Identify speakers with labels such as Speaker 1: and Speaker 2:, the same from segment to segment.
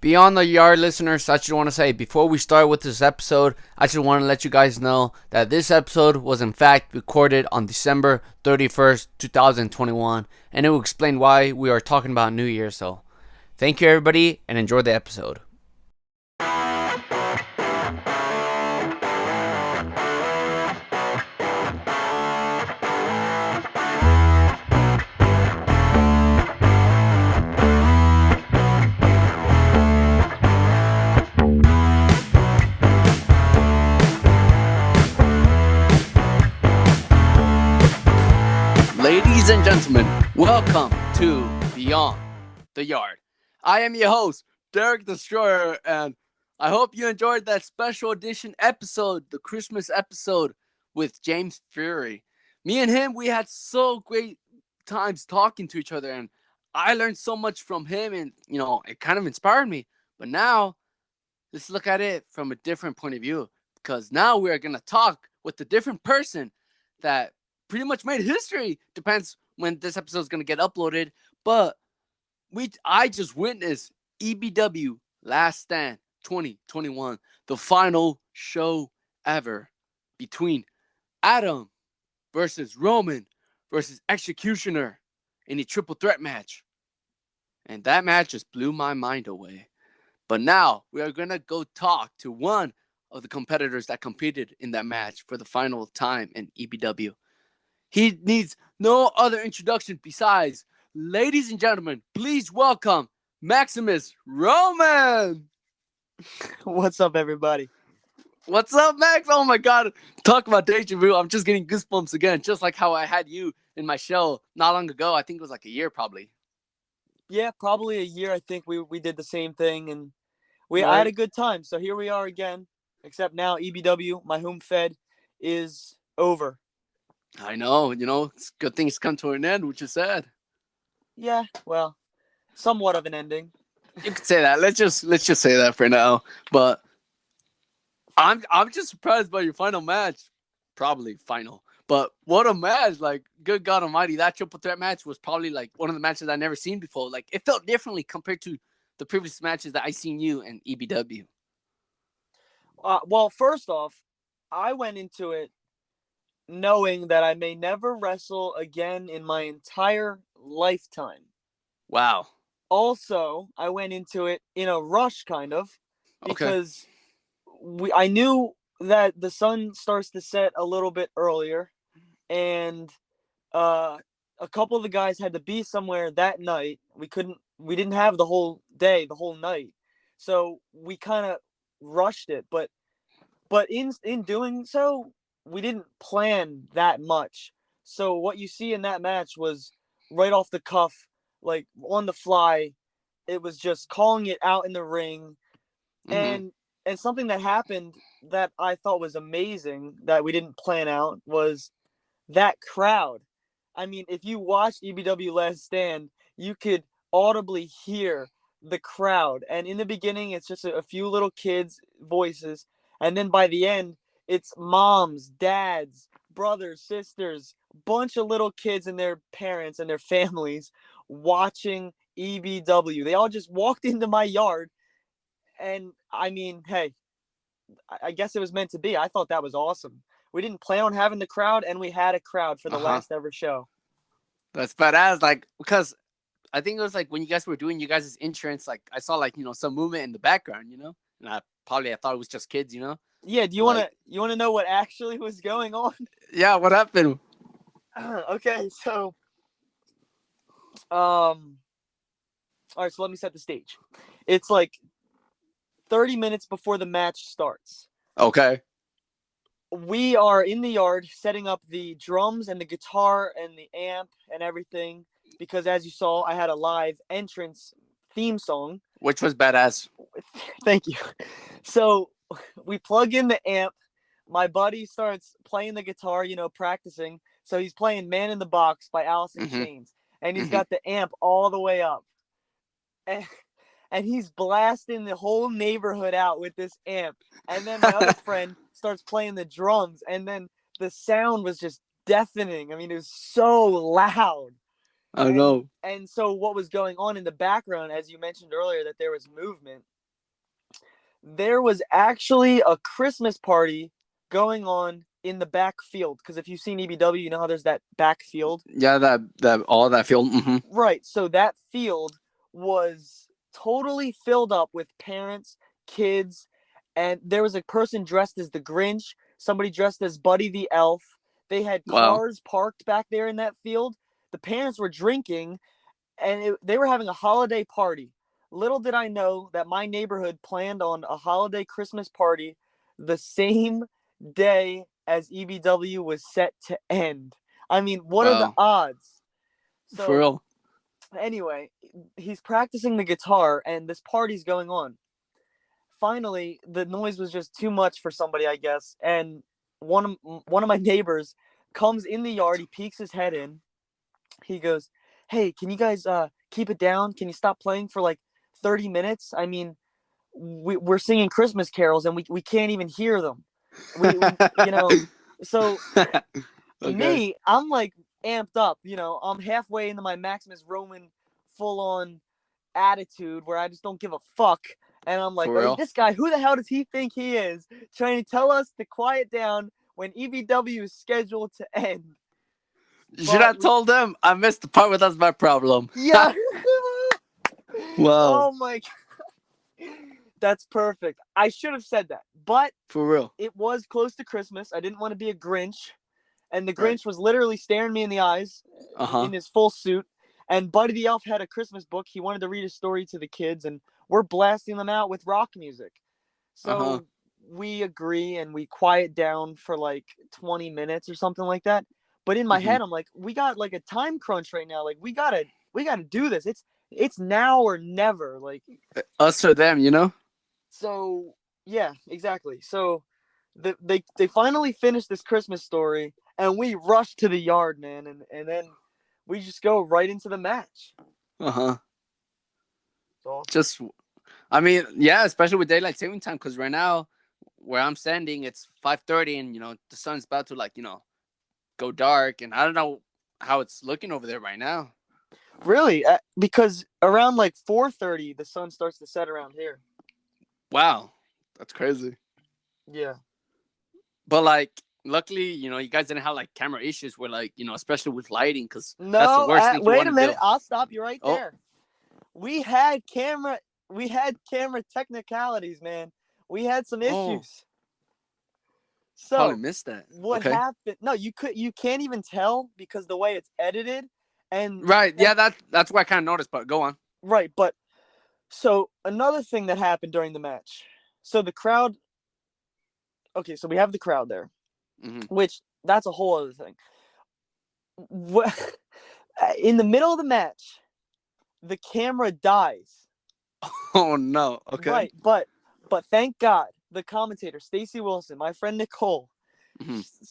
Speaker 1: Beyond the Yard listeners, I just want to say before we start with this episode, I just want to let you guys know that this episode was in fact recorded on December 31st, 2021, and it will explain why we are talking about New Year. So, thank you everybody and enjoy the episode. Ladies and gentlemen, welcome to Beyond the Yard. I am your host, Derrick Destroyer, and I hope you enjoyed that special edition episode, the Christmas episode with James Fury. Me and him, we had so great times talking to each other, and I learned so much from him, and it kind of inspired me. But now, let's look at it from a different point of view, because now we are going to talk with a different person that pretty much made history. Depends when this episode is going to get uploaded, but I just witnessed EBW Last Stand 2021, the final show ever between Adam versus Roman versus Executioner in a triple threat match. And that match just blew my mind away. But now we are going to go talk to one of the competitors that competed in that match for the final time in EBW. He needs no other introduction besides, ladies and gentlemen, please welcome Maximus Roman.
Speaker 2: What's up, everybody?
Speaker 1: What's up, Max? Oh my God. Talk about deja vu. I'm just getting goosebumps again, just like how I had you in my show not long ago. I think it was like a year probably.
Speaker 2: Yeah, probably a year. I think we did the same thing, and
Speaker 1: Right.
Speaker 2: I had a good time. So here we are again, except now EBW, my home fed, is over.
Speaker 1: I know, it's good things come to an end, which is sad.
Speaker 2: Yeah, well, somewhat of an ending.
Speaker 1: You could say that. Let's just say that for now. But I'm just surprised by your final match. Probably final. But what a match. Like, good God almighty, that triple threat match was probably like one of the matches I've never seen before. Like, it felt differently compared to the previous matches that I seen you in EBW.
Speaker 2: Well, first off, I went into it knowing that I may never wrestle again in my entire lifetime.
Speaker 1: Wow.
Speaker 2: Also, I went into it in a rush, kind of,
Speaker 1: Okay.
Speaker 2: because I knew that the sun starts to set a little bit earlier, and a couple of the guys had to be somewhere that night. We didn't have the whole day, the whole night, so we kind of rushed it. But in doing so, we didn't plan that much. So what you see in that match was right off the cuff, like on the fly. It was just calling it out in the ring.
Speaker 1: Mm-hmm.
Speaker 2: And something that happened that I thought was amazing that we didn't plan out was that crowd. I mean, if you watched EBW Last Stand, you could audibly hear the crowd. And in the beginning, it's just a few little kids' voices. And then by the end, it's moms, dads, brothers, sisters, bunch of little kids and their parents and their families watching EBW. They all just walked into my yard. And I mean, hey, I guess it was meant to be. I thought that was awesome. We didn't plan on having the crowd, and we had a crowd for the last ever show.
Speaker 1: That's badass. Like, because I think it was like when you guys were doing you guys' entrance, like I saw like, some movement in the background, and I thought it was just kids,
Speaker 2: Yeah. Do you want to know what actually was going on?
Speaker 1: Yeah. What happened?
Speaker 2: Okay. So, all right. So let me set the stage. It's like 30 minutes before the match starts.
Speaker 1: Okay.
Speaker 2: We are in the yard setting up the drums and the guitar and the amp and everything, because as you saw, I had a live entrance theme song.
Speaker 1: Which was badass.
Speaker 2: Thank you. So we plug in the amp. My buddy starts playing the guitar, practicing. So he's playing Man in the Box by Alice in Chains. And he's got the amp all the way up. And he's blasting the whole neighborhood out with this amp. And then my other friend starts playing the drums. And then the sound was just deafening. I mean, it was so loud.
Speaker 1: I know.
Speaker 2: And so what was going on in the background, as you mentioned earlier, that there was movement, there was actually a Christmas party going on in the back field. Because if you've seen EBW, you know how there's that back field?
Speaker 1: Yeah, that all that field. Mm-hmm.
Speaker 2: Right. So that field was totally filled up with parents, kids, and there was a person dressed as the Grinch, somebody dressed as Buddy the Elf. They had
Speaker 1: Wow.
Speaker 2: cars parked back there in that field. The parents were drinking, and they were having a holiday party. Little did I know that my neighborhood planned on a holiday Christmas party the same day as EBW was set to end. I mean, what are the
Speaker 1: Wow.
Speaker 2: odds?
Speaker 1: For
Speaker 2: So
Speaker 1: real.
Speaker 2: anyway, he's practicing the guitar and this party's going on. Finally, the noise was just too much for somebody, I guess, and one of my neighbors comes in the yard. He peeks his head in. He goes, "Hey, can you guys keep it down? Can you stop playing for like 30 minutes? I mean, we're singing Christmas carols and we can't even hear them. We you know." So
Speaker 1: Okay.
Speaker 2: me, I'm like amped up. I'm halfway into my Maximus Roman full-on attitude where I just don't give a fuck. And I'm like,
Speaker 1: For
Speaker 2: oh,
Speaker 1: real.
Speaker 2: this guy, who the hell does he think he is? Trying to tell us to quiet down when EBW is scheduled to end.
Speaker 1: You should have told them I missed the part where that's my problem.
Speaker 2: Yeah.
Speaker 1: Wow.
Speaker 2: Oh my God. That's perfect. I should have said that. But
Speaker 1: For real.
Speaker 2: it was close to Christmas. I didn't want to be a Grinch. And the Grinch
Speaker 1: Right.
Speaker 2: was literally staring me in the eyes in his full suit. And Buddy the Elf had a Christmas book. He wanted to read a story to the kids, and we're blasting them out with rock music. So we agree, and we quiet down for like 20 minutes or something like that. But in my head, I'm like, we got like a time crunch right now. Like we gotta do this. It's now or never. Like
Speaker 1: Us or them, you know?
Speaker 2: so. Yeah, exactly. So they finally finished this Christmas story, and we rushed to the yard, man, and then we just go right into the match.
Speaker 1: Uh-huh.
Speaker 2: So
Speaker 1: Just, I mean, yeah, especially with daylight saving time, because right now, where I'm standing, it's 5:30, and, the sun's about to, go dark, and I don't know how it's looking over there right now.
Speaker 2: really, because around like 4:30, the sun starts to set around here.
Speaker 1: Wow. That's crazy.
Speaker 2: Yeah.
Speaker 1: But, luckily, you guys didn't have, camera issues where, especially with lighting, because
Speaker 2: No,
Speaker 1: that's the worst thing you
Speaker 2: wait
Speaker 1: want
Speaker 2: a
Speaker 1: to
Speaker 2: minute.
Speaker 1: do.
Speaker 2: I'll stop you right
Speaker 1: Oh.
Speaker 2: there. We had camera technicalities, man. We had some issues.
Speaker 1: Probably
Speaker 2: So
Speaker 1: missed that.
Speaker 2: what
Speaker 1: Okay.
Speaker 2: happened? No, you can't even tell because the way it's edited, and
Speaker 1: Right. Yeah, that's what I kind of noticed, but go on.
Speaker 2: right. But so another thing that happened during the match. So the crowd. Okay, so we have the crowd there, which that's a whole other thing. In the middle of the match, the camera dies.
Speaker 1: Oh no. Okay.
Speaker 2: Right, but thank God the commentator Stacy Wilson, my friend Nicole,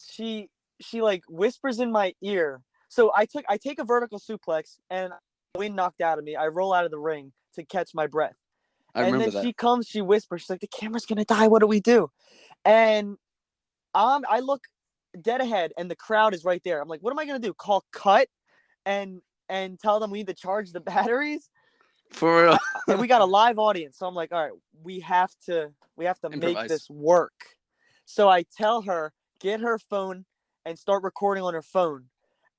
Speaker 2: she like whispers in my ear. So I take a vertical suplex and wind knocked out of me. I roll out of the ring to catch my breath.
Speaker 1: I
Speaker 2: And
Speaker 1: remember
Speaker 2: then
Speaker 1: that.
Speaker 2: she comes, she whispers, she's like, the camera's gonna die. What do we do? And I look dead ahead, and the crowd is right there. I'm like, what am I gonna do? Call cut and tell them we need to charge the batteries?
Speaker 1: For real.
Speaker 2: And we got a live audience, so I'm like, all right, we have to make this work. So I tell her, get her phone and start recording on her phone.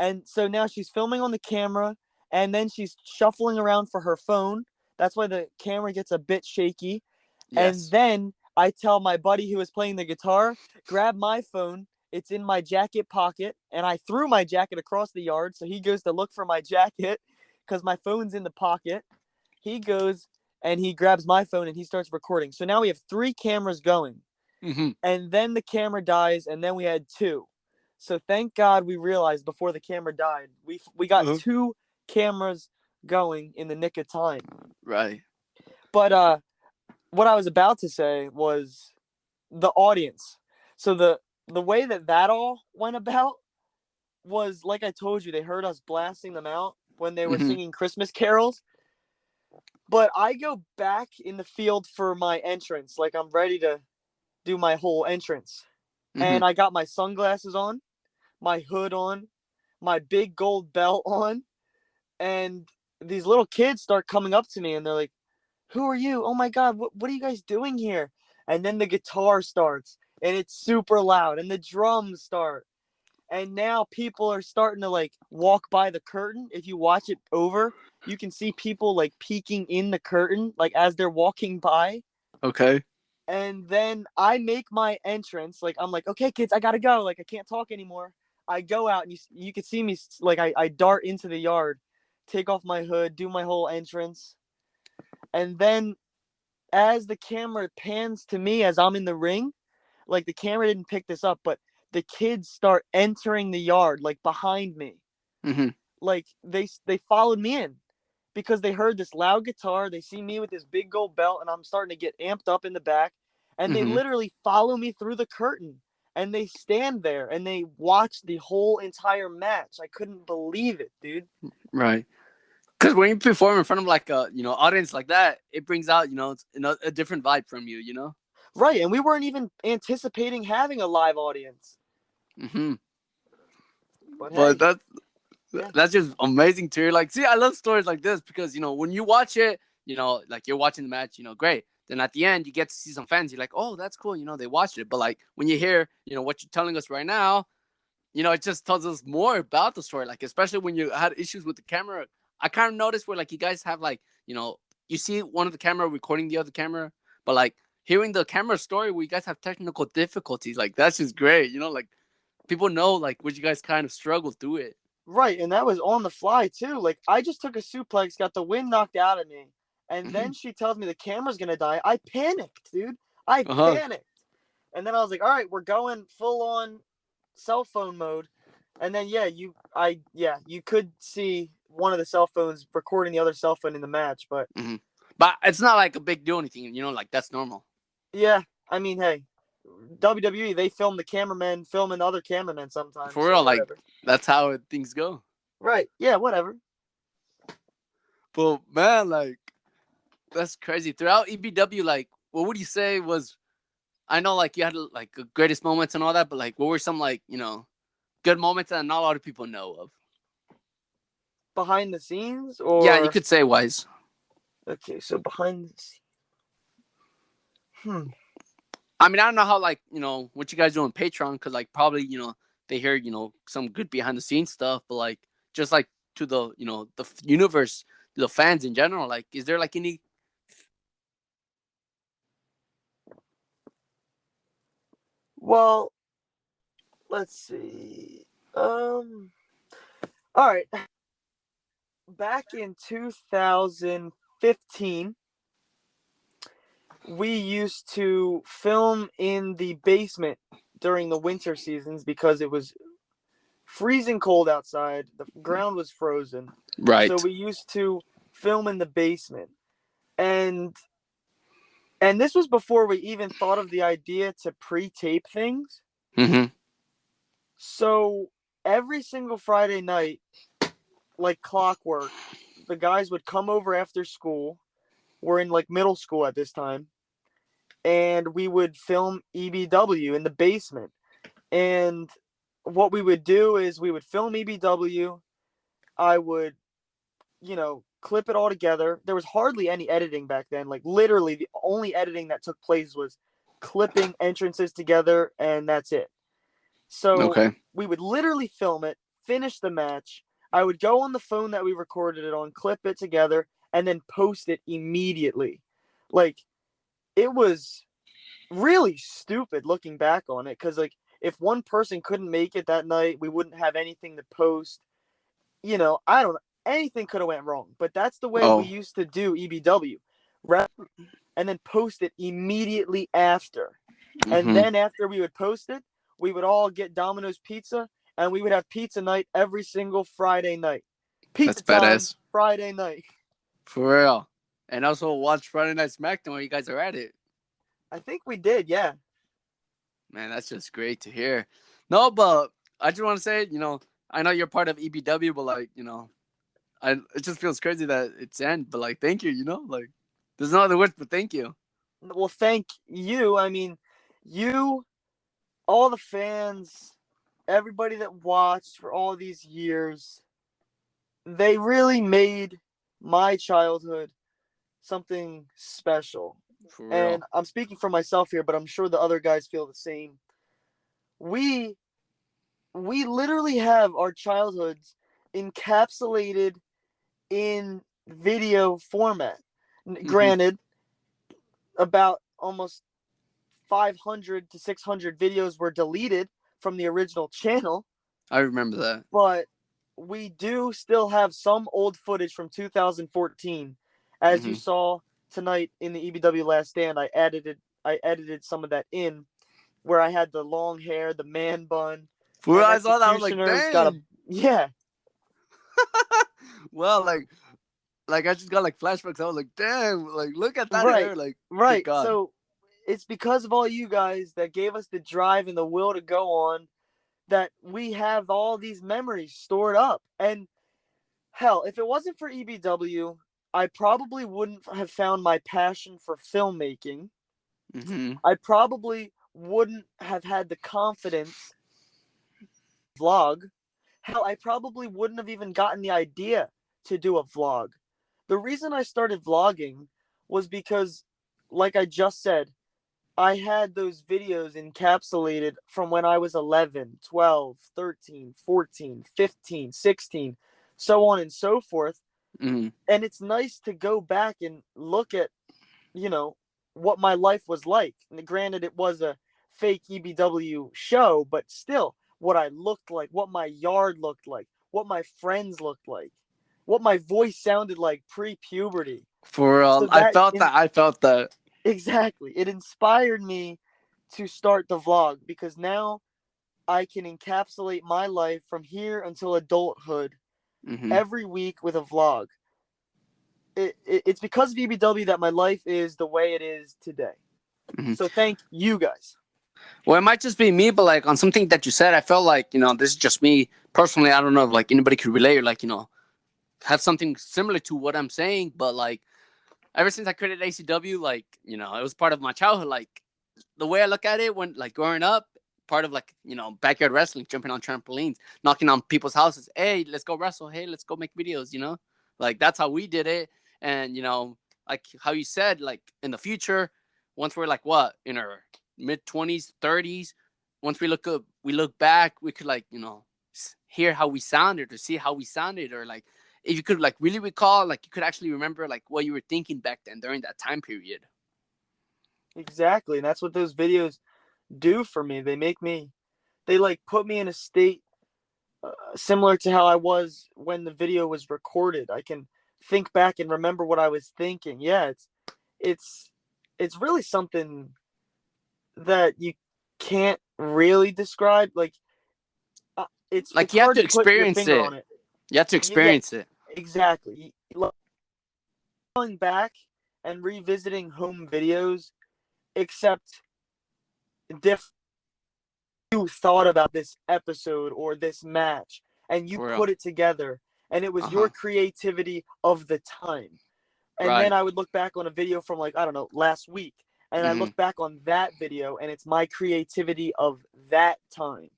Speaker 2: And so now she's filming on the camera, and then she's shuffling around for her phone. That's why the camera gets a bit shaky.
Speaker 1: Yes.
Speaker 2: And then I tell my buddy who was playing the guitar, grab my phone. It's in my jacket pocket. And I threw my jacket across the yard. So he goes to look for my jacket because my phone's in the pocket. He goes and he grabs my phone and he starts recording. So now we have 3 cameras going. And then the camera dies, and then we had 2. So thank God we realized before the camera died. We got 2 cameras going in the nick of time.
Speaker 1: Right.
Speaker 2: But what I was about to say was the audience. So the way that all went about was, like I told you, they heard us blasting them out when they were singing Christmas carols. But I go back in the field for my entrance. Like I'm ready to do my whole entrance. And I got my sunglasses on, my hood on, my big gold belt on. and these little kids start coming up to me, and they're like, "Who are you? Oh my God, what are you guys doing here?" And then the guitar starts, and it's super loud, and the drums start, and now people are starting to like walk by the curtain. If you watch it over, you can see people like peeking in the curtain, like as they're walking by.
Speaker 1: Okay.
Speaker 2: And then I make my entrance. Like, I'm like, okay, kids, I gotta go. Like, I can't talk anymore. I go out, and you can see me, like, I dart into the yard, take off my hood, do my whole entrance. And then as the camera pans to me as I'm in the ring, like, the camera didn't pick this up, but the kids start entering the yard, like, behind me.
Speaker 1: Mm-hmm.
Speaker 2: Like, they followed me in because they heard this loud guitar. They see me with this big gold belt, and I'm starting to get amped up in the back. And they
Speaker 1: Mm-hmm.
Speaker 2: literally follow me through the curtain, and they stand there and they watch the whole entire match. I couldn't believe it, dude.
Speaker 1: Right. Because when you perform in front of like a audience like that, it brings out a different vibe from you.
Speaker 2: Right, and we weren't even anticipating having a live audience.
Speaker 1: Mm-hmm.
Speaker 2: But
Speaker 1: But
Speaker 2: hey,
Speaker 1: that's
Speaker 2: yeah.
Speaker 1: that's just amazing to hear. Like, see, I love stories like this because when you watch it, like you're watching the match, great. Then at the end, you get to see some fans. You're like, oh, that's cool. They watched it. But like when you hear, what you're telling us right now, it just tells us more about the story. Like, especially when you had issues with the camera. I kind of noticed where like you guys have like, you see one of the camera recording the other camera, but like hearing the camera story where you guys have technical difficulties, like that's just great. Like people know like what you guys kind of struggle through it.
Speaker 2: Right, and that was on the fly too. Like, I just took a suplex, got the wind knocked out of me, and
Speaker 1: Mm-hmm.
Speaker 2: then she tells me the camera's gonna die. I panicked, dude. I
Speaker 1: Uh-huh.
Speaker 2: panicked. And then I was like, all right, we're going full on cell phone mode. And then you could see one of the cell phones recording the other cell phone in the match, but
Speaker 1: Mm-hmm. But it's not like a big deal or anything, like that's normal.
Speaker 2: yeah, I mean, hey, WWE, they film the cameramen filming other cameramen sometimes,
Speaker 1: For
Speaker 2: so
Speaker 1: real, like
Speaker 2: whatever.
Speaker 1: that's how things go.
Speaker 2: Right. Yeah, whatever.
Speaker 1: But man, like that's crazy. Throughout EBW, like what would you say was I know like you had like greatest moments and all that, but like what were some like, good moments that not a lot of people know of?
Speaker 2: Behind the scenes
Speaker 1: Yeah, you
Speaker 2: or
Speaker 1: could say wise.
Speaker 2: okay, so behind the scenes.
Speaker 1: I mean, I don't know how like, what you guys do on Patreon cuz like probably, they hear, some good behind the scenes stuff, but like just like to the, the universe, to the fans in general, like is there like any
Speaker 2: Well, let's see. All right. Back in 2015, we used to film in the basement during the winter seasons because it was freezing cold outside. The ground was frozen. So
Speaker 1: right?
Speaker 2: we used to film in the basement. And and this was before we even thought of the idea to pre-tape things.
Speaker 1: Mhm.
Speaker 2: So every single Friday night, like clockwork, the guys would come over after school. We're in like middle school at this time, and we would film EBW in the basement. And what we would do is we would film EBW. I would, clip it all together. There was hardly any editing back then. Like, literally, the only editing that took place was clipping entrances together, and that's it. So
Speaker 1: Okay.
Speaker 2: we would literally film it, finish the match. I would go on the phone that we recorded it on, clip it together, and then post it immediately. Like, it was really stupid looking back on it because, like, if one person couldn't make it that night, we wouldn't have anything to post. I don't know. Anything could have went wrong, but that's the way we
Speaker 1: Oh.
Speaker 2: used to do EBW, and then post it immediately after. And
Speaker 1: Mhm.
Speaker 2: then after we would post it, we would all get Domino's pizza, and we would have pizza night every single Friday night.
Speaker 1: That's
Speaker 2: Pizza time,
Speaker 1: badass.
Speaker 2: Friday night.
Speaker 1: For real. And also watch Friday Night SmackDown while you guys are at it.
Speaker 2: I think we did, yeah.
Speaker 1: Man, that's just great to hear. No, but I just want to say, I know you're part of EBW, but like, it just feels crazy that it's end. But like, thank you. Like, there's no other words but thank you.
Speaker 2: Well, thank you. I mean, you, all the fans, everybody that watched for all these years. they really made my childhood something special.
Speaker 1: For
Speaker 2: And
Speaker 1: real.
Speaker 2: I'm speaking for myself here, but I'm sure the other guys feel the same. We we literally have our childhoods encapsulated in video format.
Speaker 1: Hmm.
Speaker 2: Granted, about almost 500 to 600 videos were deleted from the original channel,
Speaker 1: I remember that.
Speaker 2: but we do still have some old footage from 2014. As you
Speaker 1: Hmm.
Speaker 2: saw tonight in the EBW Last Stand, I edited some of that in where I had the long hair, the man bun,
Speaker 1: For real,
Speaker 2: and
Speaker 1: I saw that. I was like,
Speaker 2: Executioner's got a
Speaker 1: dang.
Speaker 2: yeah,
Speaker 1: Well, like I just got like flashbacks. I was like, damn, like look at that
Speaker 2: right,
Speaker 1: hair. Like, good
Speaker 2: right.
Speaker 1: God.
Speaker 2: So it's because of all you guys that gave us the drive and the will to go on that we have all these memories stored up. And hell, if it wasn't for EBW, I probably wouldn't have found my passion for filmmaking.
Speaker 1: Hmm.
Speaker 2: I probably wouldn't have had the confidence vlog. Hell, I probably wouldn't have even gotten the idea to do a vlog. The reason I started vlogging was because, like I just said, I had those videos encapsulated from when I was 11, 12, 13, 14, 15, 16, so on and so forth.
Speaker 1: Hmm.
Speaker 2: And it's nice to go back and look at, you know, what my life was like. And granted, it was a fake EBW show, but still, what I looked like, what my yard looked like, what my friends looked like, what my voice sounded like pre-puberty.
Speaker 1: For real,
Speaker 2: So that in,
Speaker 1: I felt that.
Speaker 2: exactly, it inspired me to start the vlog because now I can encapsulate my life from here until adulthood
Speaker 1: Hmm.
Speaker 2: every week with a vlog. It's because of EBW that my life is the way it is today.
Speaker 1: Hmm.
Speaker 2: So thank you guys.
Speaker 1: Well, it might just be me, but like on something that you said, I felt like this is just me personally. I don't know if like anybody could relate or like have something similar to what I'm saying, but like ever since I created ACW, like it was part of my childhood. Like the way I look at it when like growing up, part of like backyard wrestling, jumping on trampolines, knocking on people's houses. Hey, let's go wrestle. Hey, let's go make videos. Like that's how we did it. And like how you said, like in the future, once we're like what in our mid 20s, 30s, once we look back, we could like hear how we sounded or see how we sounded or like if you could like really recall, like you could actually remember like what you were thinking back then during that time period.
Speaker 2: Exactly. And that's what those videos do for me. They like put me in a state similar to how I was when the video was recorded. I can think back and remember what I was thinking. Yeah, it's it's really something that you can't really describe. Like
Speaker 1: Like
Speaker 2: it's
Speaker 1: you have
Speaker 2: hard
Speaker 1: to
Speaker 2: to put your
Speaker 1: experience
Speaker 2: finger on
Speaker 1: it.
Speaker 2: it.
Speaker 1: You have to
Speaker 2: Yeah,
Speaker 1: experience it.
Speaker 2: exactly. Going back and revisiting home videos, except different. You thought about this episode or this match and you
Speaker 1: For real.
Speaker 2: put it together and it was your
Speaker 1: Uh-huh.
Speaker 2: creativity of the time. And then
Speaker 1: Right.
Speaker 2: I would look back on a video from like, I don't know, last week and I
Speaker 1: Hmm.
Speaker 2: look back on that video and it's my creativity of that time.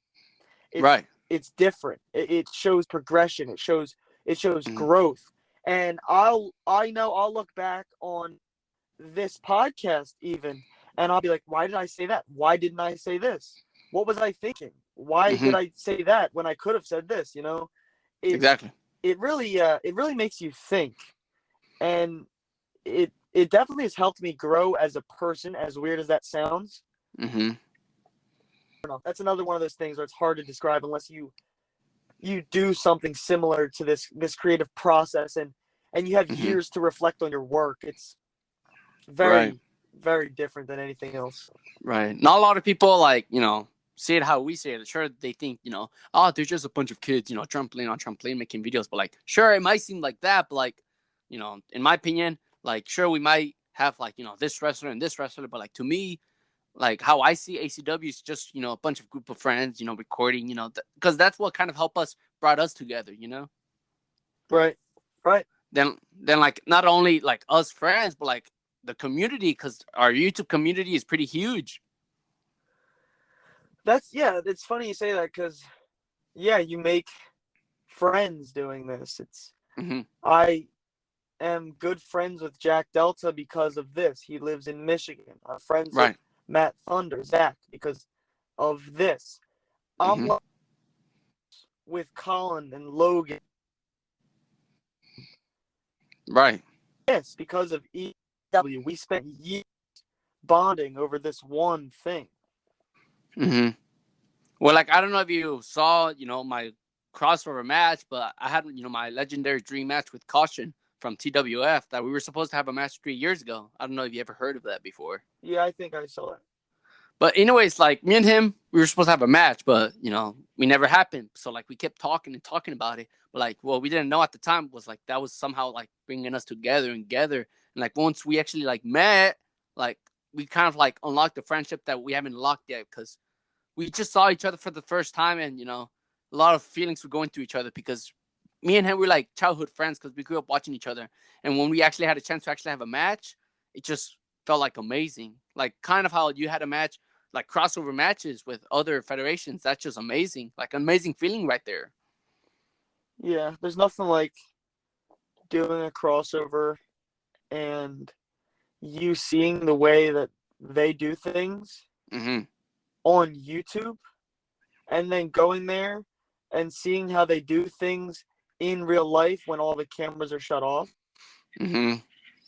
Speaker 2: It's
Speaker 1: Right.
Speaker 2: it's different. It shows progression. It shows
Speaker 1: Hmm.
Speaker 2: growth. And I'll look back on this podcast even and I'll be like, why did I say that? Why didn't I say this? What was I thinking? Why did
Speaker 1: Hmm.
Speaker 2: I say that when I could have said this? It
Speaker 1: Exactly.
Speaker 2: it really makes you think. And it definitely has helped me grow as a person, as weird as that sounds.
Speaker 1: Hmm.
Speaker 2: I don't know. That's another one of those things where it's hard to describe unless you do something similar to this creative process and you have
Speaker 1: Hmm.
Speaker 2: years to reflect on your work. It's
Speaker 1: Right.
Speaker 2: very, very different than anything else.
Speaker 1: Right. Not a lot of people like see it how we see it. Sure, they think oh, they're just a bunch of kids trampoline on trampoline making videos. But like, sure, it might seem like that. But like, in my opinion, like, sure, we might have like this wrestler and this wrestler. But like to me, like how I see ACW is just a bunch of group of friends recording because that's what kind of helped us brought us together.
Speaker 2: Right. Right.
Speaker 1: Then like not only like us friends but like the community because our YouTube community is pretty huge.
Speaker 2: Yeah, it's funny you say that because yeah, you make friends doing this.
Speaker 1: Mm-hmm.
Speaker 2: I am good friends with Jack Delta because of this. He lives in Michigan. I'm friends with
Speaker 1: Right.
Speaker 2: Matt Thunder, Zach, because of this. I'm
Speaker 1: Mm-hmm.
Speaker 2: like with Colin and Logan.
Speaker 1: Right.
Speaker 2: This because of EBW. We spent years bonding over this one thing.
Speaker 1: Mm-hmm. Well, like, I don't know if you saw, my crossover match, but I had, my legendary dream match with Caution from TWF that we were supposed to have a match 3 years ago. I don't know if you ever heard of that before.
Speaker 2: Yeah, I think I saw it.
Speaker 1: But anyways, like, me and him, we were supposed to have a match, but, we never happened. So, like, we kept talking and talking about it. But, like, what we didn't know at the time was, like, that was somehow, like, bringing us together. And, like, once we actually, like, met, like, we kind of, like, unlocked the friendship that we haven't locked yet because we just saw each other for the first time. And, a lot of feelings were going through each other because me and him were, like, childhood friends because we grew up watching each other. And when we actually had a chance to actually have a match, it just felt, like, amazing. Like, kind of how you had a match, like crossover matches with other federations. That's just amazing. Like, an amazing feeling right there.
Speaker 2: Yeah, there's nothing like doing a crossover and you seeing the way that they do things
Speaker 1: Mm-hmm.
Speaker 2: on YouTube and then going there and seeing how they do things in real life when all the cameras are shut off.
Speaker 1: Mm-hmm.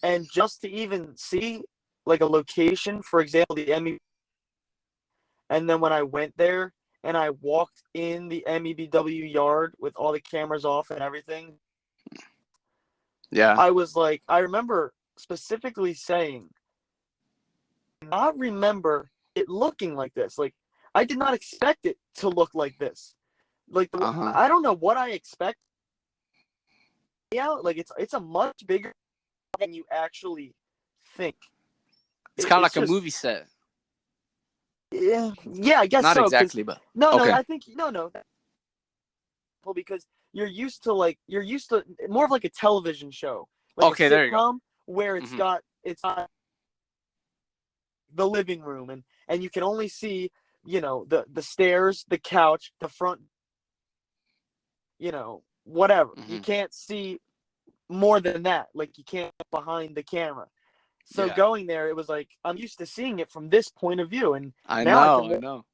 Speaker 2: And just to even see like a location, for example, the Emmy. And then when I went there and I walked in the EBW yard with all the cameras off and everything,
Speaker 1: Yeah.
Speaker 2: I was like, I remember specifically saying, I remember it looking like this. Like, I did not expect it to look like this. Like,
Speaker 1: Uh-huh.
Speaker 2: I don't know what I expect. Yeah, like it's a much bigger than you actually think.
Speaker 1: It's kind of
Speaker 2: It's
Speaker 1: like a
Speaker 2: just,
Speaker 1: movie set.
Speaker 2: yeah, I guess
Speaker 1: Not
Speaker 2: so. 'Cause
Speaker 1: exactly, but
Speaker 2: no,
Speaker 1: okay.
Speaker 2: I think no, because you're used to more of like a television show, like a
Speaker 1: Okay, there you go.
Speaker 2: sitcom where
Speaker 1: Mm-hmm.
Speaker 2: it's got the living room and you can only see the stairs, the couch, the front, whatever. You
Speaker 1: Mm-hmm.
Speaker 2: can't see more than that. Like you can't get behind the camera. So
Speaker 1: Yeah.
Speaker 2: going there, it was like I'm used to seeing it from this point of view, and
Speaker 1: I
Speaker 2: now I
Speaker 1: know.
Speaker 2: can
Speaker 1: I
Speaker 2: walk
Speaker 1: know.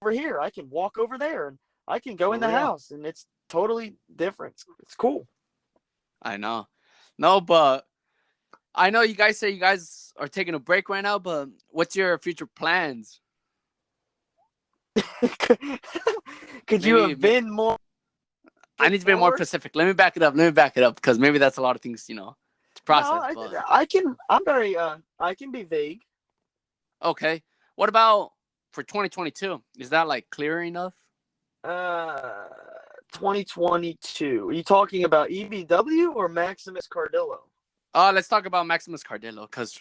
Speaker 2: over here, I can walk over there, and I can go
Speaker 1: For
Speaker 2: in the
Speaker 1: real.
Speaker 2: house, and it's totally different. It's cool.
Speaker 1: I know. No, but I know you guys say you guys are taking a break right now, but what's your future plans?
Speaker 2: Could you
Speaker 1: Maybe
Speaker 2: have been more
Speaker 1: I need to be more
Speaker 2: forward?
Speaker 1: specific. Let me back it up. Because maybe that's a lot of things, to
Speaker 2: No,
Speaker 1: process. But
Speaker 2: I can. I'm very. I can be vague.
Speaker 1: okay. What about for 2022? Is that like clear enough?
Speaker 2: Uh, 2022. Are you talking about EBW or Maximus Cardillo?
Speaker 1: Let's talk about Maximus Cardillo, because,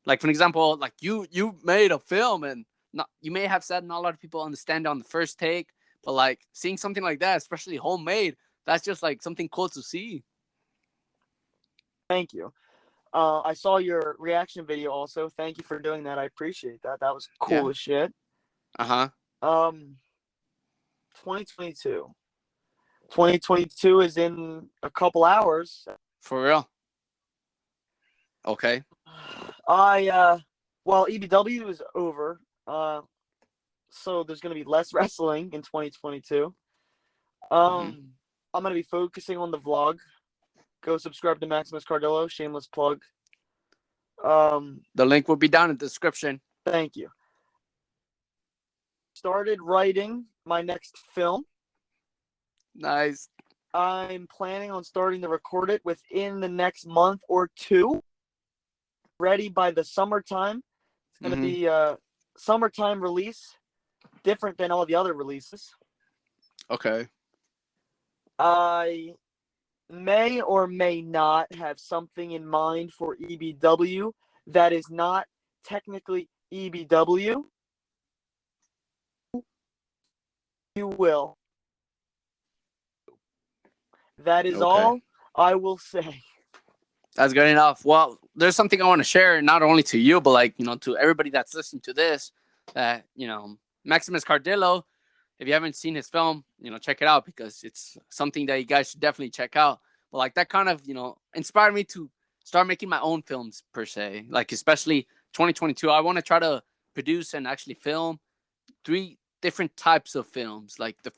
Speaker 1: like, for example, like you made a film, and not you may have said not a lot of people understand on the first take, but like seeing something like that, especially homemade, that's just like something cool to see.
Speaker 2: Thank you. I saw your reaction video also. Thank you for doing that. I appreciate that. That was cool
Speaker 1: Yeah.
Speaker 2: as shit.
Speaker 1: Uh-huh.
Speaker 2: Um, 2022. 2022 is in a couple hours.
Speaker 1: For real. Okay.
Speaker 2: Well, EBW is over. So there's gonna be less wrestling in 2022.
Speaker 1: Mm-hmm.
Speaker 2: I'm gonna be focusing on the vlog. Go subscribe to Maximus Cardillo. Shameless plug.
Speaker 1: The link will be down in the description.
Speaker 2: Thank you. Started writing my next film.
Speaker 1: Nice.
Speaker 2: I'm planning on starting to record it within the next month or two. Ready by the summertime. It's going to be a summertime release, different than all the other releases.
Speaker 1: Okay.
Speaker 2: I may or may not have something in mind for EBW that is not technically EBW. You will. That is
Speaker 1: Okay.
Speaker 2: all I will say.
Speaker 1: That's good enough. Well, there's something I want to share, not only to you, but like, to everybody that's listening to this, that, Maximus Cardillo, if you haven't seen his film, check it out, because it's something that you guys should definitely check out. But like that kind of, inspired me to start making my own films per se. Like especially 2022, I want to try to produce and actually film 3 different types of films. Like the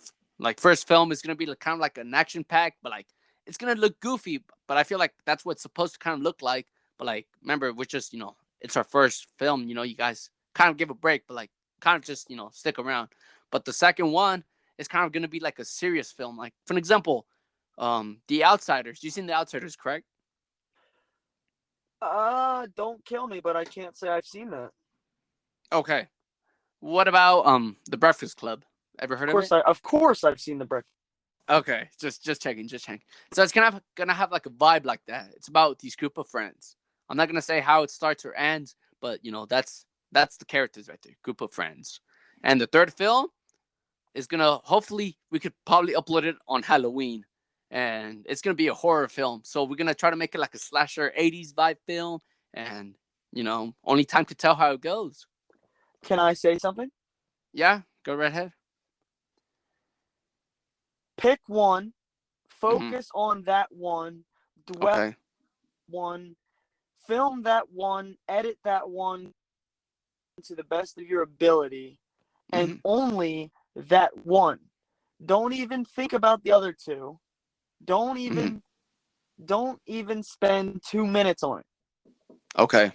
Speaker 1: first film is gonna be like, kind of like an action pack, but like it's gonna look goofy. But I feel like that's what it's supposed to kind of look like. But like, remember, we're just it's our first film. You guys kind of give a break, but like kind of just stick around. But the second one is kind of gonna be like a serious film. Like for an example, The Outsiders. You seen The Outsiders, correct?
Speaker 2: Don't kill me, but I can't say I've seen that.
Speaker 1: Okay. What about The Breakfast Club? Ever heard of it?
Speaker 2: Of course I've seen The Breakfast.
Speaker 1: Okay, just checking. So it's gonna have like a vibe like that. It's about these group of friends. I'm not gonna say how it starts or ends, but that's the characters right there, group of friends. And the third film is gonna, hopefully we could probably upload it on Halloween, and it's gonna be a horror film. So we're gonna try to make it like a slasher 80s vibe film, and only time to tell how it goes.
Speaker 2: Can I say something?
Speaker 1: Yeah, go right ahead.
Speaker 2: Pick one, focus on that one, dwell
Speaker 1: Okay.
Speaker 2: one, film that one, edit that one to the best of your ability, and only that one. Don't even think about the other two. Don't even spend 2 minutes on it.
Speaker 1: Okay.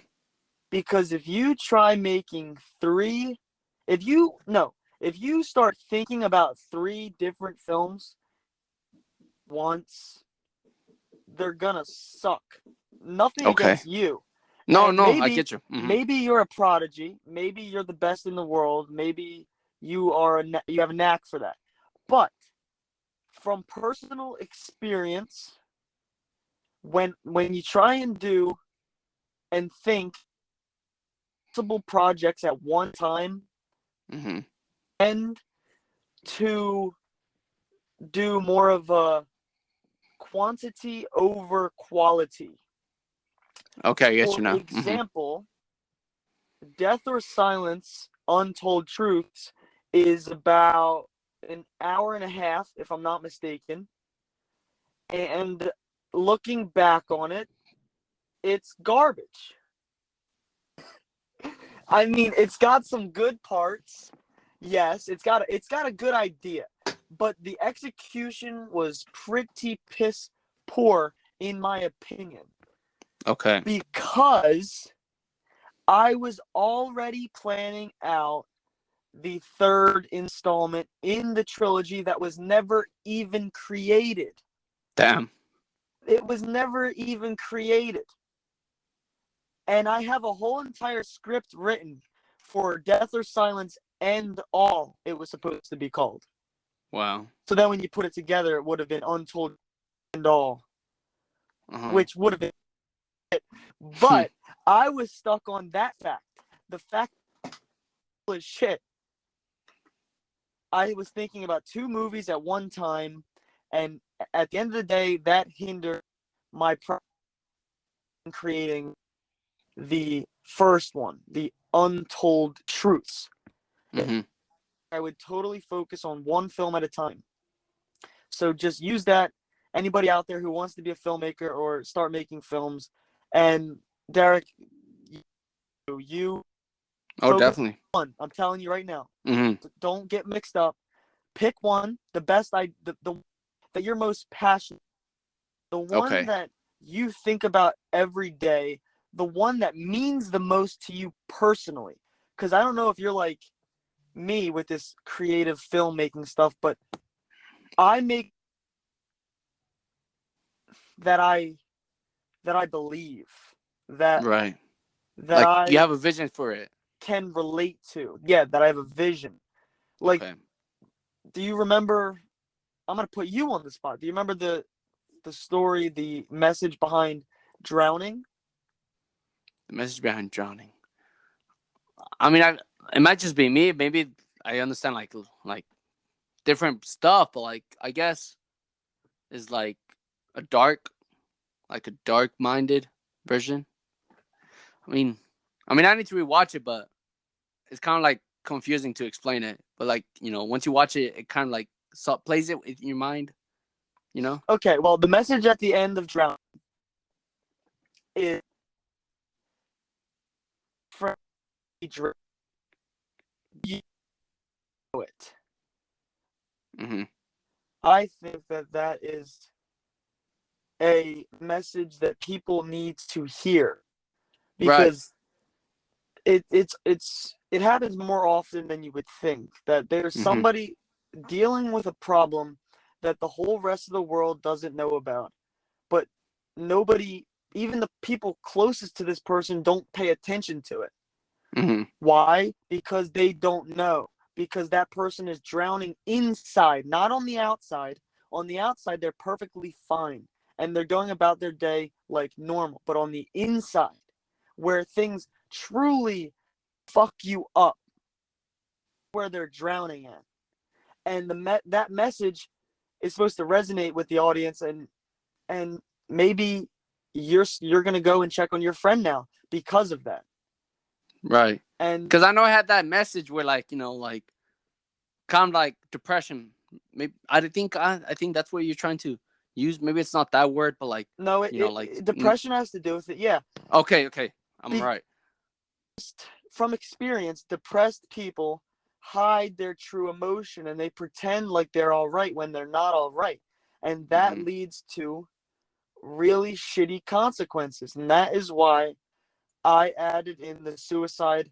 Speaker 2: Because if you try making if you start thinking about 3 different films once, they're gonna suck. Nothing
Speaker 1: Okay.
Speaker 2: against you.
Speaker 1: No,
Speaker 2: And
Speaker 1: I get you.
Speaker 2: Maybe you're a prodigy. Maybe you're the best in the world. Maybe you have a knack for that. But from personal experience, when you try and do and think multiple projects at one time, and to do more of a quantity over quality.
Speaker 1: Okay, I get you now.
Speaker 2: For example, Death or Silence, Untold Truths is about an hour and a half, if I'm not mistaken. And looking back on it, it's garbage. I mean, it's got some good parts. Yes, it's got a good idea, but the execution was pretty piss poor in my opinion.
Speaker 1: Okay.
Speaker 2: Because I was already planning out the 3rd installment in the trilogy that was never even created.
Speaker 1: Damn.
Speaker 2: It was never even created. And I have a whole entire script written for Death or Silence End All, it was supposed to be called.
Speaker 1: Wow.
Speaker 2: So then when you put it together, it would have been Untold End All, which would have been it. But I was stuck on that fact. The fact was shit. I was thinking about 2 movies at one time, and at the end of the day, that hindered my progress in creating the first one, the Untold Truths. I would totally focus on one film at a time. So just use that. Anybody out there who wants to be a filmmaker or start making films, and Derrick, you
Speaker 1: Definitely.
Speaker 2: One. I'm telling you right now. Don't get mixed up. Pick one, the best the that you're most passionate, the one that you think about every day, the one that means the most to you personally. Because I don't know if you're like me with this creative filmmaking stuff, but I make that I believe that
Speaker 1: right.
Speaker 2: That
Speaker 1: like you have a vision for it.
Speaker 2: Can relate to. Yeah, that I have a vision. Like, do you remember? I'm gonna put you on the spot. Do you remember the story, the message behind Drowning?
Speaker 1: The message behind Drowning. I mean, it might just be me. Maybe I understand like different stuff, but like I guess is like a dark-minded version. I mean, I need to rewatch it, but it's kind of like confusing to explain it. But like once you watch it, it kind of like plays it in your mind. you know?
Speaker 2: Okay, well, the message at the end of Drown is for you know it.
Speaker 1: Mm-hmm.
Speaker 2: I think that is a message that people need to hear
Speaker 1: Right.
Speaker 2: because it happens more often than you would think that there's
Speaker 1: Mm-hmm.
Speaker 2: somebody dealing with a problem that the whole rest of the world doesn't know about, but nobody, even the people closest to this person, don't pay attention to it.
Speaker 1: Mm-hmm.
Speaker 2: Why? Because they don't know. Because that person is drowning inside, not on the outside. On the outside, they're perfectly fine and they're going about their day like normal. But on the inside, where things truly fuck you up, where they're drowning at. And that message is supposed to resonate with the audience, and maybe you're gonna go and check on your friend now because of that.
Speaker 1: Right.
Speaker 2: And
Speaker 1: Because I know I had that message where, like, you know, like, kind of like depression. Maybe I think that's what you're trying to use. Maybe it's not that word, but like,
Speaker 2: no,
Speaker 1: you know, like
Speaker 2: depression has to do with it. Yeah,
Speaker 1: okay, I'm
Speaker 2: Be-
Speaker 1: right.
Speaker 2: from experience, depressed people hide their true emotion and they pretend like they're all right when they're not all right, and that
Speaker 1: Mm-hmm.
Speaker 2: leads to really shitty consequences. And that is why I added in the suicide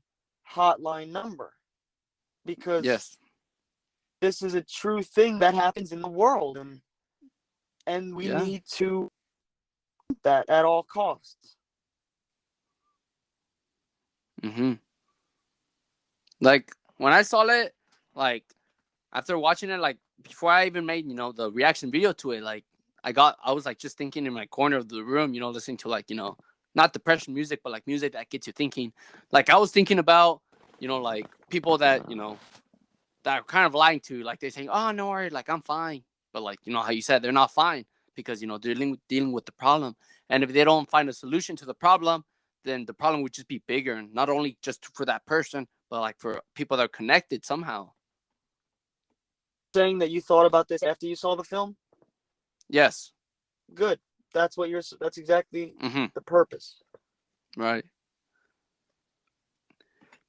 Speaker 2: hotline number, because
Speaker 1: Yes.
Speaker 2: this is a true thing that happens in the world, and we
Speaker 1: Yeah.
Speaker 2: need to that at all costs.
Speaker 1: Mm-hmm. Like when I saw it, like after watching it, like before I even made, you know, the reaction video to it, like I was like just thinking in my corner of the room, you know, listening to, like, you know, not depression music, but like music that gets you thinking. Like I was thinking about, you know, like people that, you know, that are kind of lying to, like they saying, oh, no worry, like I'm fine. But like, you know, how you said they're not fine because, you know, they're dealing with the problem. And if they don't find a solution to the problem, then the problem would just be bigger. And not only just for that person, but like for people that are connected somehow.
Speaker 2: Saying that you thought about this after you saw the film,
Speaker 1: Yes.
Speaker 2: good. That's exactly
Speaker 1: Mm-hmm.
Speaker 2: the purpose.
Speaker 1: Right.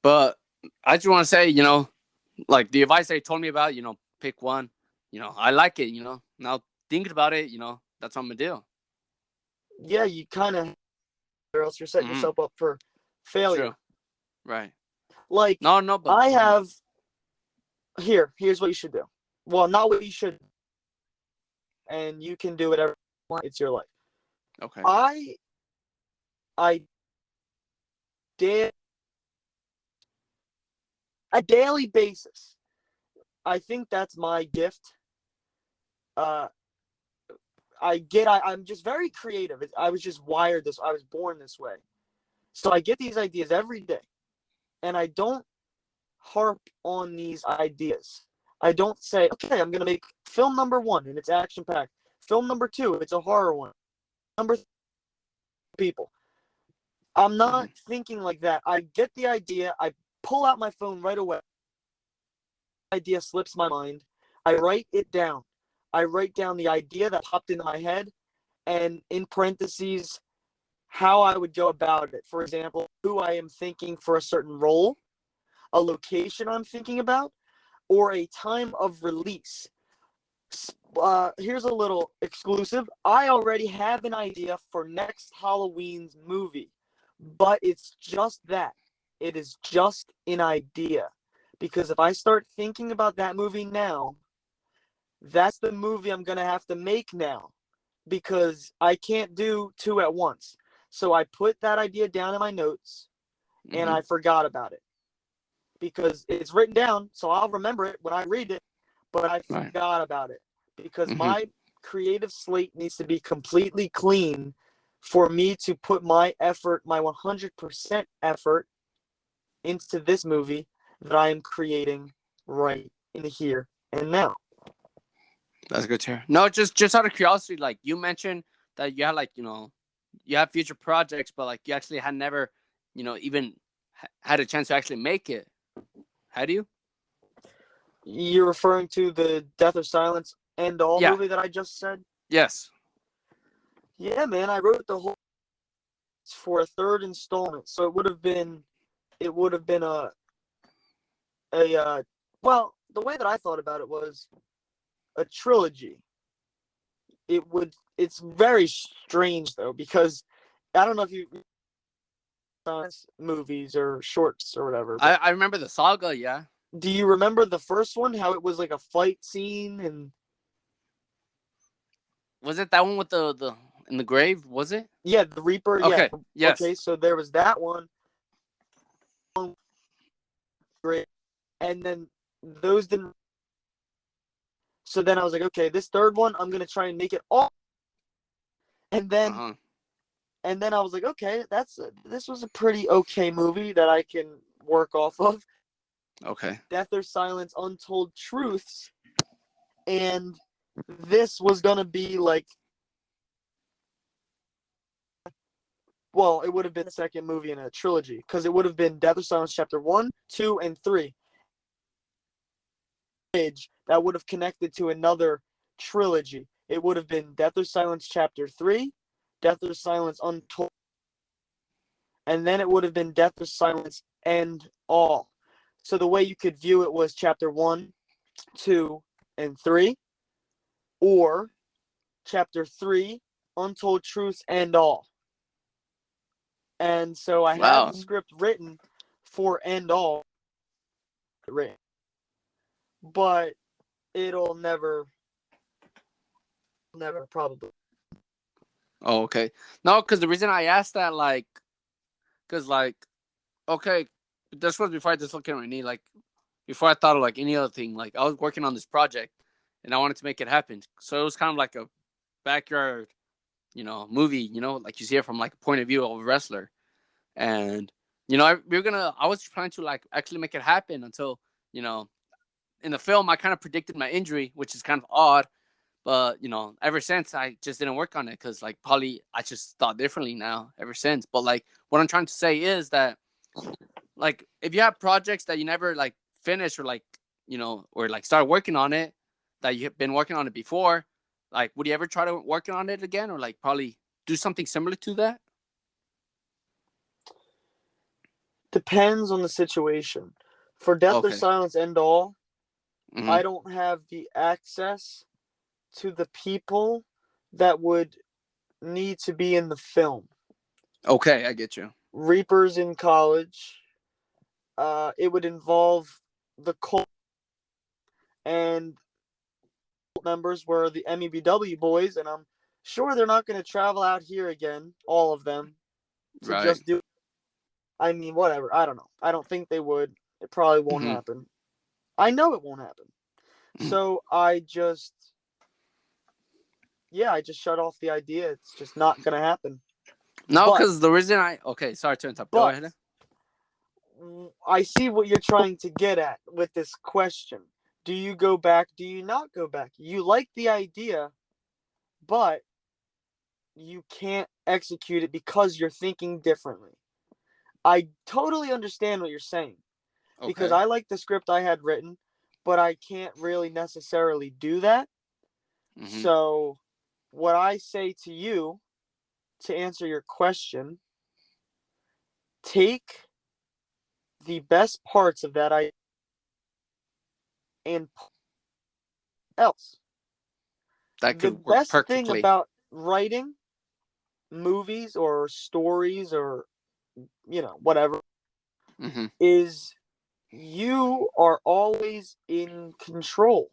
Speaker 1: But I just want to say, you know, like the advice they told me about, you know, pick one. You know, I like it, you know. Now thinking about it, you know, that's what I'm going to do.
Speaker 2: Yeah, you kind of, or else you're setting
Speaker 1: Mm-hmm.
Speaker 2: yourself up for failure.
Speaker 1: True. Right.
Speaker 2: Like,
Speaker 1: No, but
Speaker 2: I have here's what you should do. Well, not what you should, and you can do whatever you want. It's your life.
Speaker 1: okay.
Speaker 2: I did a daily basis. I think that's my gift. Uh, I'm just very creative. I was just wired this. I was born this way. So I get these ideas every day, and I don't harp on these ideas. I don't say, okay, I'm gonna make film number 1 and it's action packed. Film number 2, it's a horror one. Number 3, people. I'm not
Speaker 1: Mm-hmm.
Speaker 2: thinking like that. I get the idea. I pull out my phone right away. Idea slips my mind. I write it down. I write down the idea that popped into my head, and in parentheses, how I would go about it. For example, who I am thinking for a certain role, a location I'm thinking about, or a time of release. Here's a little exclusive. I already have an idea for next Halloween's movie, but it's just that. It is just an idea. Because if I start thinking about that movie now, that's the movie I'm going to have to make now, because I can't do 2 at once. So I put that idea down in my notes and
Speaker 1: Mm-hmm.
Speaker 2: I forgot about it because it's written down. So I'll remember it when I read it, but I
Speaker 1: Right.
Speaker 2: forgot about it because
Speaker 1: Mm-hmm.
Speaker 2: my creative slate needs to be completely clean for me to put my effort, my 100% effort into this movie that I am creating right in the here and now.
Speaker 1: That's good to hear. No, just out of curiosity, like you mentioned that you had, like, you know, you have future projects, but like you actually had never, you know, even had a chance to actually make it. Had you?
Speaker 2: You're referring to the Death of Silence and All
Speaker 1: Yeah.
Speaker 2: movie that I just said?
Speaker 1: Yes.
Speaker 2: Yeah, man, I wrote the whole for a third installment, so it would have been a well, the way that I thought about it was a trilogy. It's very strange though, because I don't know if you movies or shorts or whatever, but
Speaker 1: I remember the saga, yeah.
Speaker 2: do you remember the first one, how it was like a fight scene? And
Speaker 1: Was it that one with the in the grave? Was it?
Speaker 2: yeah, the Reaper. Yeah.
Speaker 1: Okay. Yes.
Speaker 2: Okay, so there was that one, great, and then those didn't. So then I was like, okay, this third one, I'm gonna try and make it all. And then
Speaker 1: Uh-huh.
Speaker 2: and then I was like, okay, this was a pretty okay movie that I can work off of.
Speaker 1: Okay.
Speaker 2: Death or Silence, Untold Truths, and this was gonna be like, well, it would have been the second movie in a trilogy, because it would have been Death or Silence Chapter 1, 2, and 3. That would have connected to another trilogy. It would have been Death or Silence Chapter 3, Death or Silence Untold, and then it would have been Death or Silence End All. So the way you could view it was Chapter 1, 2, and 3, or Chapter 3, Untold Truths End All. And so I had the script written for End All, written, but it'll never probably.
Speaker 1: Oh, okay. No, because the reason I asked that, like, because, like, okay, this was before I just looked at my knee, like, before I thought of, like, any other thing. Like, I was working on this project, and I wanted to make it happen. So it was kind of like a backyard, movie, like you see it from, like, a point of view of a wrestler. And, I was trying to, like, actually make it happen until, in the film, I kind of predicted my injury, which is kind of odd. But, ever since, I just didn't work on it because, like, probably I just thought differently now ever since. But, like, what I'm trying to say is that, like, if you have projects that you never, like, finish or, like, or, like, start working on it, that you've been working on it before, like, would you ever try to work on it again or, like, probably do something similar to that?
Speaker 2: Depends on the situation. For Death or
Speaker 1: Okay.
Speaker 2: Silence End All,
Speaker 1: Mm-hmm.
Speaker 2: I don't have the access to the people that would need to be in the film.
Speaker 1: Okay, I get you.
Speaker 2: Reaper's in college. It would involve the cult, and members were the MEBW boys, and I'm sure they're not going to travel out here again, all of them, to
Speaker 1: Right.
Speaker 2: just do. I mean, whatever. I don't know. I don't think they would. It probably won't happen. I know it won't happen. So I just shut off the idea. It's just not going to happen.
Speaker 1: No, because the reason okay, sorry to interrupt. Go ahead.
Speaker 2: I see what you're trying to get at with this question. Do you go back? Do you not go back? You like the idea, but you can't execute it because you're thinking differently. I totally understand what you're saying. Okay. Because I like the script I had written, but I can't really necessarily do that. Mm-hmm. So what I say to you, to answer your question, take the best parts of that idea and else.
Speaker 1: That could
Speaker 2: the
Speaker 1: work
Speaker 2: best
Speaker 1: perfectly.
Speaker 2: Thing about writing movies or stories or whatever is you are always in control.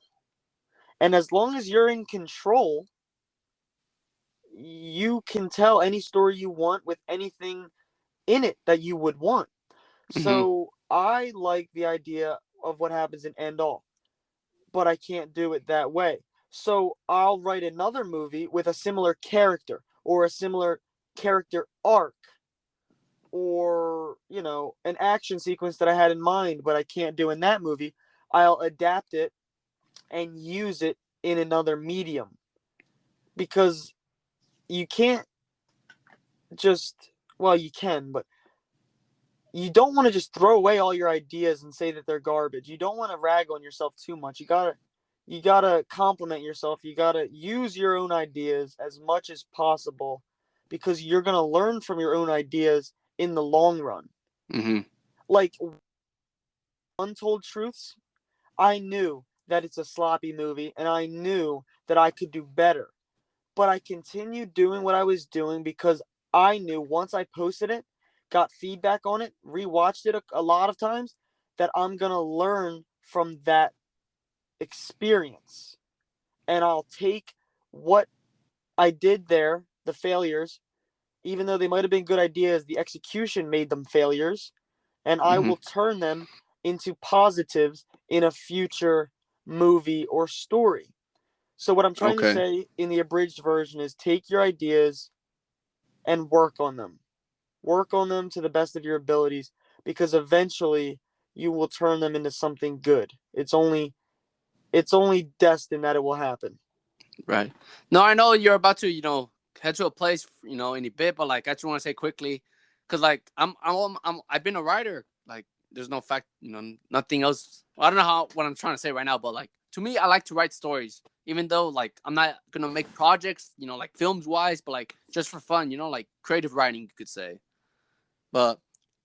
Speaker 2: And as long as you're in control, you can tell any story you want with anything in it that you would want. So I like the idea of what happens in End All, but I can't do it that way. So I'll write another movie with a similar character or a similar character arc, or, an action sequence that I had in mind, but I can't do in that movie. I'll adapt it and use it in another medium, because you can't just, well, you can, but you don't want to just throw away all your ideas and say that they're garbage. You don't want to rag on yourself too much. You you gotta compliment yourself. You gotta use your own ideas as much as possible, because you're gonna learn from your own ideas in the long run.
Speaker 1: Mm-hmm.
Speaker 2: Like Untold Truths, I knew that it's a sloppy movie, and I knew that I could do better. But I continued doing what I was doing because I knew once I posted it, got feedback on it, rewatched it a lot of times, that I'm gonna learn from that experience. And I'll take what I did there, the failures, even though they might have been good ideas, the execution made them failures, and I
Speaker 1: Mm-hmm.
Speaker 2: will turn them into positives in a future movie or story. So what I'm trying to
Speaker 1: Okay.
Speaker 2: say in the abridged version is take your ideas and work on them. Work on them to the best of your abilities, because eventually you will turn them into something good. It's only destined that it will happen.
Speaker 1: Right. No, I know you're about to, head to a place, in a bit, but like I just want to say quickly, because like I've been a writer. Like there's no fact, nothing else. I don't know what I'm trying to say right now, but like to me, I like to write stories, even though like I'm not gonna make projects, like films wise, but like just for fun, like creative writing, you could say. But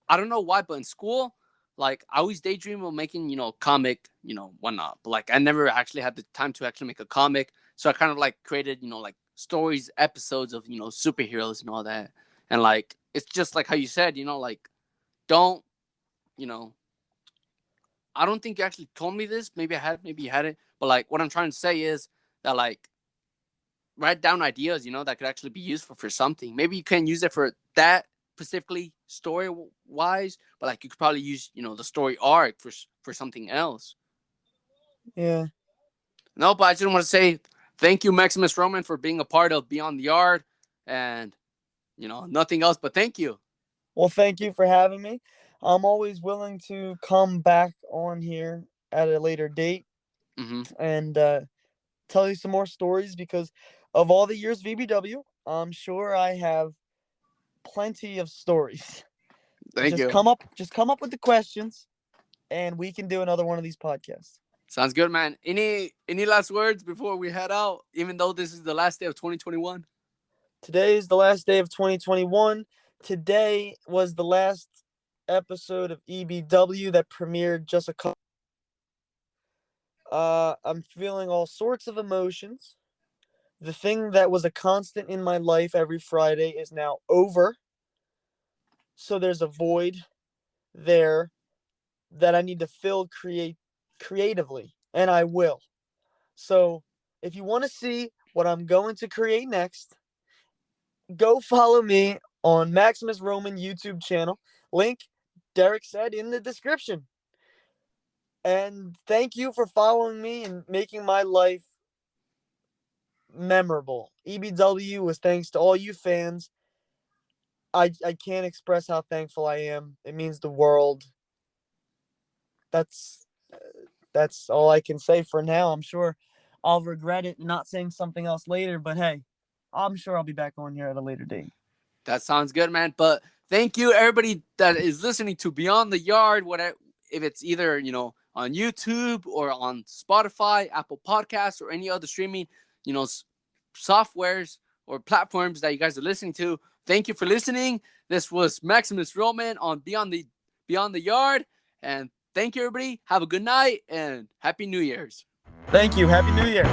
Speaker 1: I don't know why, but in school, like I always daydream of making, comic, whatnot. But like I never actually had the time to actually make a comic. So I kind of like created, like stories, episodes of, superheroes and all that. And like it's just like how you said, like don't, you know, I don't think you actually told me this. Maybe you had it. But like what I'm trying to say is that like write down ideas, that could actually be useful for something. Maybe you can use it for that specifically story wise, but like you could probably use, the story arc for something else.
Speaker 2: Yeah.
Speaker 1: No, but I just want to say thank you, Maximus Roman, for being a part of Beyond the Yard, and nothing else but thank you.
Speaker 2: Well, thank you for having me. I'm always willing to come back on here at a later date
Speaker 1: Mm-hmm.
Speaker 2: and tell you some more stories, because of all the years of EBW, I'm sure I have plenty of stories.
Speaker 1: Thank
Speaker 2: Just
Speaker 1: you.
Speaker 2: come up with the questions, and we can do another one of these podcasts.
Speaker 1: Sounds good, man. Any last words before we head out? Even though this is the last day of 2021.
Speaker 2: Today is the last day of 2021. Today was the last episode of EBW that premiered just a couple. I'm feeling all sorts of emotions. The thing that was a constant in my life every Friday is now over. So there's a void there that I need to fill creatively, and I will. So if you want to see what I'm going to create next, go follow me on Maximus Roman YouTube channel. Link, Derrick said, in the description. And thank you for following me and making my life memorable. EBW was thanks to all you fans. I can't express how thankful I am. It means the world. That's that's all I can say for now. I'm sure I'll regret it not saying something else later, but hey, I'm sure I'll be back on here at a later date.
Speaker 1: That sounds good, man. But thank you, everybody that is listening to Beyond the Yard. Whatever, if it's either on YouTube or on Spotify, Apple Podcasts, or any other streaming, softwares or platforms that you guys are listening to. Thank you for listening. This was Maximus Roman on Beyond the Yard, and thank you, everybody. Have a good night and Happy New Year's.
Speaker 2: Thank you. Happy New Year.